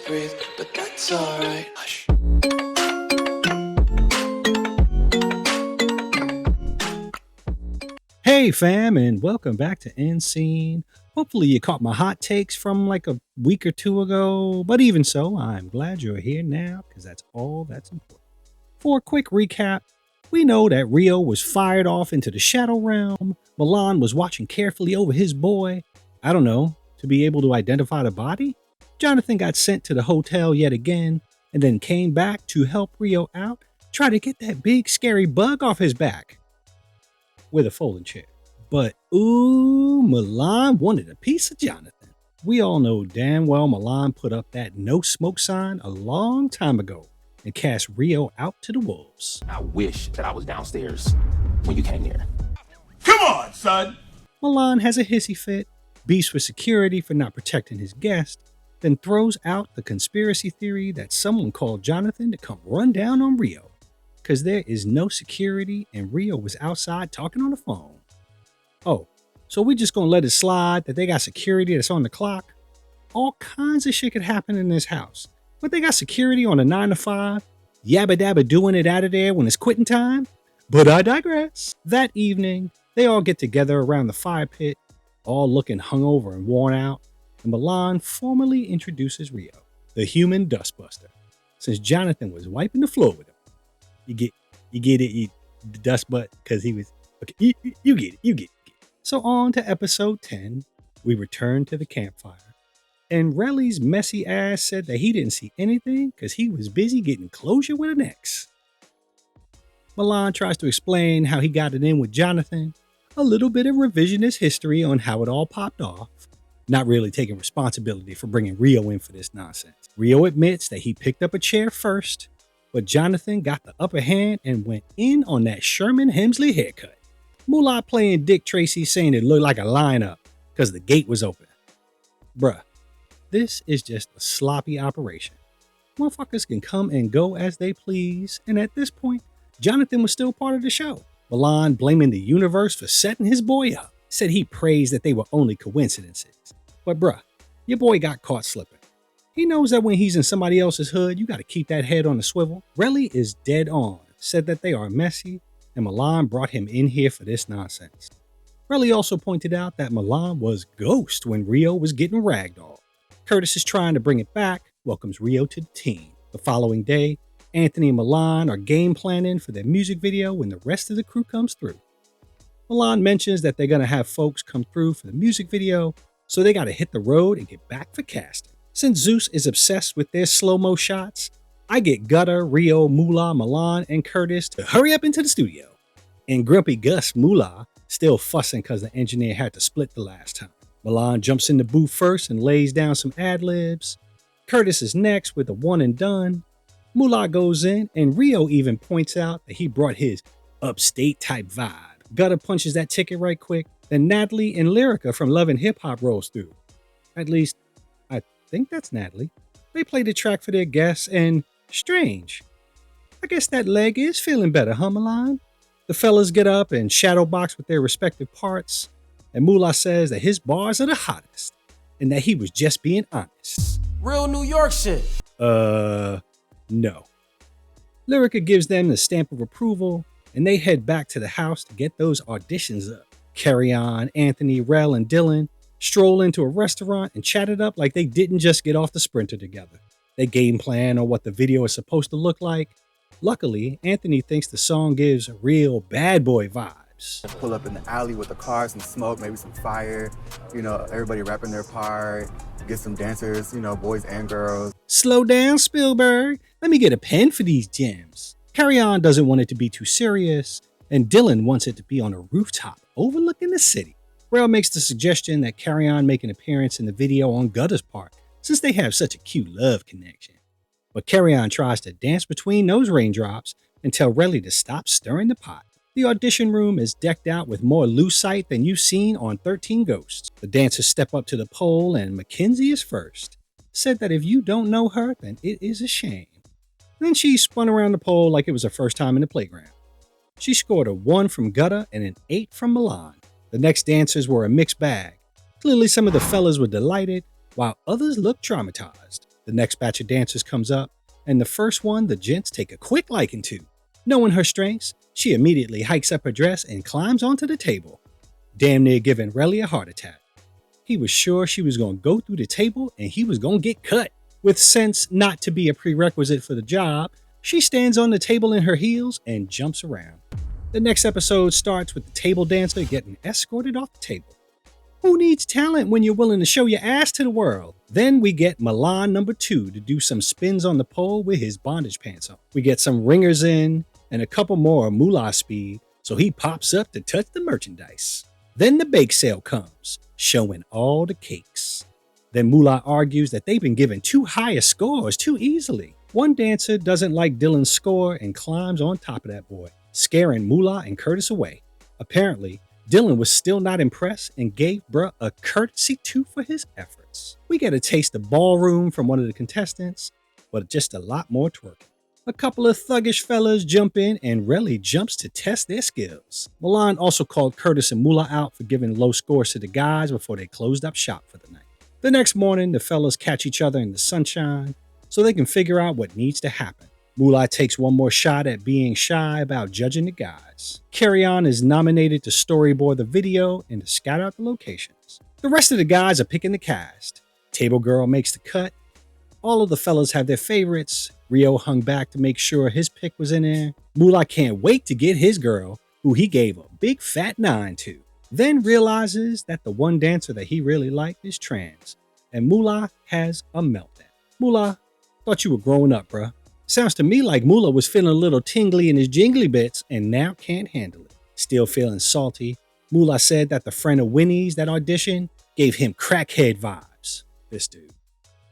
breathe, but that's alright. Hush. Hey fam, and welcome back to End Scene. Hopefully you caught my hot takes from like a week or two ago, but even so, I'm glad you're here now because that's all that's important. For a quick recap, we know that Rio was fired off into the Shadow Realm. Milan was watching carefully over his boy, I don't know, to be able to identify the body. Jonathan got sent to the hotel yet again, and then came back to help Rio out, try to get that big scary bug off his back with a folding chair. But ooh, Milan wanted a piece of Jonathan. We all know damn well Milan put up that no smoke sign a long time ago and cast Rio out to the wolves. I wish that I was downstairs when you came here. Come on, son! Milan has a hissy fit, beefs with security for not protecting his guest, then throws out the conspiracy theory that someone called Jonathan to come run down on Rio, because there is no security and Rio was outside talking on the phone. Oh, so we just gonna let it slide that they got security that's on the clock? All kinds of shit could happen in this house, but they got security on a 9 to 5, yabba dabba doing it out of there when it's quitting time? But I digress. That evening, they all get together around the fire pit, all looking hungover and worn out, and Milan formally introduces Rio, the human dustbuster, since Jonathan was wiping the floor with him. You get it, the dust butt, because he was, okay, you get it. So on to episode 10, we return to the campfire, and Relly's messy ass said that he didn't see anything because he was busy getting closure with an ex. Milan tries to explain how he got it in with Jonathan, a little bit of revisionist history on how it all popped off, not really taking responsibility for bringing Rio in for this nonsense. Rio admits that he picked up a chair first, but Jonathan got the upper hand and went in on that Sherman Hemsley haircut. Moolah playing Dick Tracy saying it looked like a lineup because the gate was open. Bruh, this is just a sloppy operation. Motherfuckers can come and go as they please, and at this point, Jonathan was still part of the show. Milan blaming the universe for setting his boy up, said he prays that they were only coincidences. But bruh, your boy got caught slipping. He knows that when he's in somebody else's hood, you gotta keep that head on the swivel. Relly is dead on, said that they are messy, and Milan brought him in here for this nonsense. Relly also pointed out that Milan was ghost when Rio was getting ragdolled. Curtis is trying to bring it back, welcomes Rio to the team. The following day, Anthony and Milan are game planning for their music video when the rest of the crew comes through. Milan mentions that they're gonna have folks come through for the music video, so they gotta hit the road and get back for casting. Since Zeus is obsessed with their slow-mo shots, I get Gutter, Rio, Moolah, Milan, and Curtis to hurry up into the studio. And Grumpy Gus Moolah still fussing because the engineer had to split the last time. Milan jumps in the booth first and lays down some ad-libs. Curtis is next with a one and done. Moolah goes in, and Rio even points out that he brought his upstate type vibe. Gutter punches that ticket right quick, then Natalie and Lyrica from Love and Hip Hop rolls through. At least, I think that's Natalie. They play the track for their guests, and strange. I guess that leg is feeling better, huh, Milan? The fellas get up and shadowbox with their respective parts, and Moolah says that his bars are the hottest, and that he was just being honest. Real New York shit. No. Lyrica gives them the stamp of approval, and they head back to the house to get those auditions up. Carry On, Anthony, Rel, and Dylan stroll into a restaurant and chat it up like they didn't just get off the Sprinter together. They game plan on what the video is supposed to look like. Luckily, Anthony thinks the song gives real bad boy vibes. Pull up in the alley with the car, some smoke, maybe some fire, everybody rapping their part, get some dancers, boys and girls. Slow down, Spielberg. Let me get a pen for these gems. Carry On doesn't want it to be too serious, and Dylan wants it to be on a rooftop overlooking the city. Rel makes the suggestion that Carry On make an appearance in the video on Gutter's part, since they have such a cute love connection. But Carry On tries to dance between those raindrops and tell Relly to stop stirring the pot. The audition room is decked out with more lucite than you've seen on 13 Ghosts. The dancers step up to the pole and Mackenzie is first. Said that if you don't know her, then it is a shame. Then she spun around the pole like it was her first time in the playground. She scored a 1 from Gutter and an 8 from Milan. The next dancers were a mixed bag. Clearly some of the fellas were delighted, while others looked traumatized. The next batch of dancers comes up, and the first one the gents take a quick liking to. Knowing her strengths, she immediately hikes up her dress and climbs onto the table, damn near giving Relly a heart attack. He was sure she was going to go through the table and he was going to get cut. With sense not to be a prerequisite for the job, she stands on the table in her heels and jumps around. The next episode starts with the table dancer getting escorted off the table. Who needs talent when you're willing to show your ass to the world? Then we get Milan number 2 to do some spins on the pole with his bondage pants on. We get some ringers in and a couple more Moolah speed, so he pops up to touch the merchandise. Then the bake sale comes, showing all the cakes. Then Moolah argues that they've been given too high a scores too easily. One dancer doesn't like Dylan's score and climbs on top of that boy, scaring Moolah and Curtis away. Apparently, Dylan was still not impressed and gave bruh a courtesy tooth for his efforts. We get a taste of ballroom from one of the contestants, but just a lot more twerking. A couple of thuggish fellas jump in and Relly jumps to test their skills. Milan also called Curtis and Moolah out for giving low scores to the guys before they closed up shop for the night. The next morning, the fellas catch each other in the sunshine so they can figure out what needs to happen. Moolah takes one more shot at being shy about judging the guys. Carry On is nominated to storyboard the video and to scout out the locations. The rest of the guys are picking the cast. Table Girl makes the cut. All of the fellas have their favorites. Rio hung back to make sure his pick was in there. Moolah can't wait to get his girl, who he gave a big fat 9 to. Then realizes that the one dancer that he really liked is trans, and Moolah has a meltdown. Moolah, thought you were growing up, bruh. Sounds to me like Moolah was feeling a little tingly in his jingly bits and now can't handle it. Still feeling salty, Moolah said that the friend of Winnie's that auditioned gave him crackhead vibes. This dude.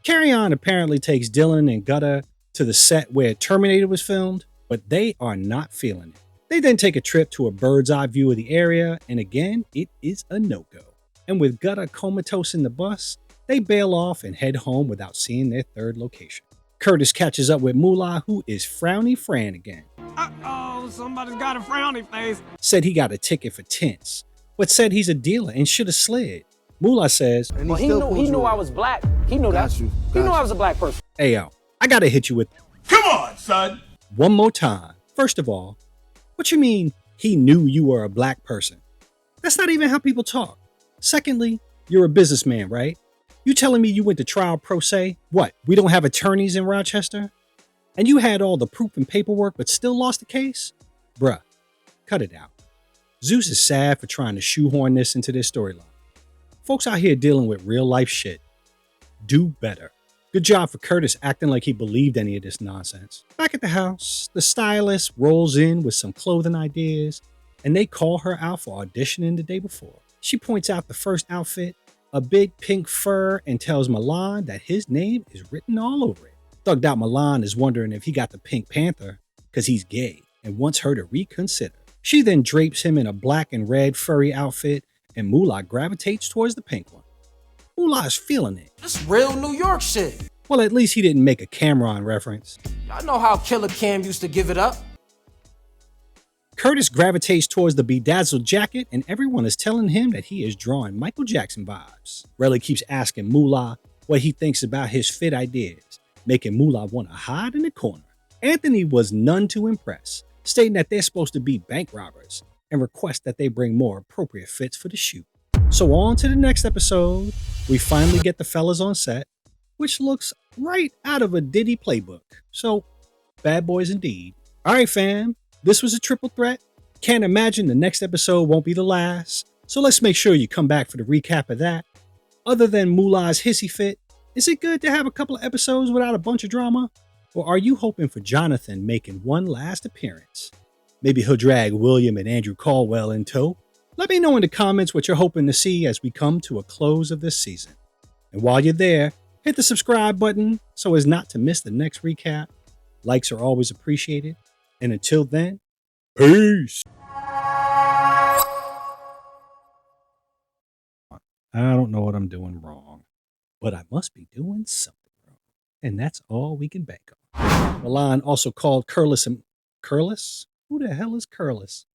Carry On apparently takes Dylan and Gutter to the set where Terminator was filmed, but they are not feeling it. They then take a trip to a bird's eye view of the area, and again, it is a no-go. And with Gutter comatose in the bus, they bail off and head home without seeing their third location. Curtis catches up with Moolah, who is Frowny Fran again. Uh-oh, somebody's got a frowny face. Said he got a ticket for tints, but said he's a dealer and should have slid. Moolah says, Well, he knew I was black. He knew that. He knew I was a black person. "Hey yo, I gotta hit you with Come on, son. one more time. First of all, what you mean he knew you were a black person? That's not even how people talk. Secondly, you're a businessman, right? You telling me you went to trial pro se? What, we don't have attorneys in Rochester? And you had all the proof and paperwork but still lost the case? Bruh, cut it out. Zeus is sad for trying to shoehorn this into their storyline. Folks out here dealing with real life shit. Do better. Good job for Curtis acting like he believed any of this nonsense. Back at the house, the stylist rolls in with some clothing ideas, and they call her out for auditioning the day before. She points out the first outfit, a big pink fur, and tells Milan that his name is written all over it. Thugged out Milan is wondering if he got the Pink Panther because he's gay and wants her to reconsider. She then drapes him in a black and red furry outfit, and Moolah gravitates towards the pink one. Moolah is feeling it. This real New York shit. Well, at least he didn't make a Cameron reference. Y'all know how Killer Cam used to give it up. Curtis gravitates towards the bedazzled jacket, and everyone is telling him that he is drawing Michael Jackson vibes. Relly keeps asking Moolah what he thinks about his fit ideas, making Moolah want to hide in the corner. Anthony was none too impressed, stating that they're supposed to be bank robbers, and request that they bring more appropriate fits for the shoot. So on to the next episode, we finally get the fellas on set, which looks right out of a Diddy playbook. So, bad boys indeed. Alright fam, this was a triple threat. Can't imagine the next episode won't be the last, so let's make sure you come back for the recap of that. Other than Moolah's hissy fit, is it good to have a couple of episodes without a bunch of drama? Or are you hoping for Jonathan making one last appearance? Maybe he'll drag William and Andrew Caldwell in tow. Let me know in the comments what you're hoping to see as we come to a close of this season. And while you're there, hit the subscribe button so as not to miss the next recap. Likes are always appreciated. And until then, peace. I don't know what I'm doing wrong, but I must be doing something wrong. And that's all we can bank on. Milan also called Curlis and Curlis? Who the hell is Curlis?